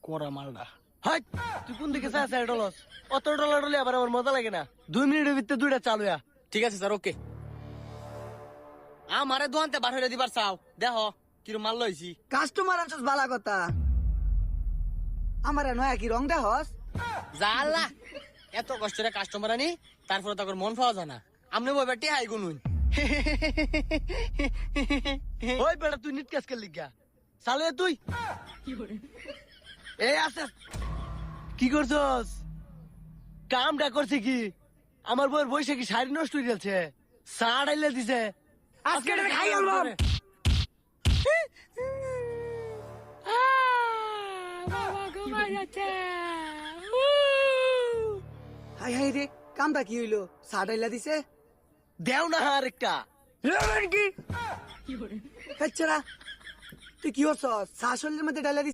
করা মালটা। হাই, তুই কোন দিকে চাস ডলস? অত ডলার ডলে আবার আমার মজা লাগে না। 2 মিনিটের ভিতরে দুইটা চালুয়া। ঠিক আছে স্যার, ওকে। আমারে দোয়ানতে বার হইলে দিবার চাও, দেখো কিরম মাল লইছি। কাস্টমার আনছস বালা কথা, আমার নয়া কি রং দেহস? জালা এত কষ্টের কাস্টমার আনি, তারপরে তখন মন পাওয়া যায় না। আমনে বইবার টিহাই গুনুন। ওই বেটা তুই নিট কাজ লিখা চালুয়া তুই। এই আছে কি করছস? কামটা করছে কি? আমার বউয়ের বয়সে কি শাড়ি নষ্ট হয়ে গেছে? চা ডাইলে দিছে। আজকে এটা খাই আলবাম। হাই হাই রে, কামটা কি হইলো? সাড়াইলা দিছে দেও না আর একটা। কি? তুই কি হচ্ছ? শাশুড়ির মধ্যে ডাইলা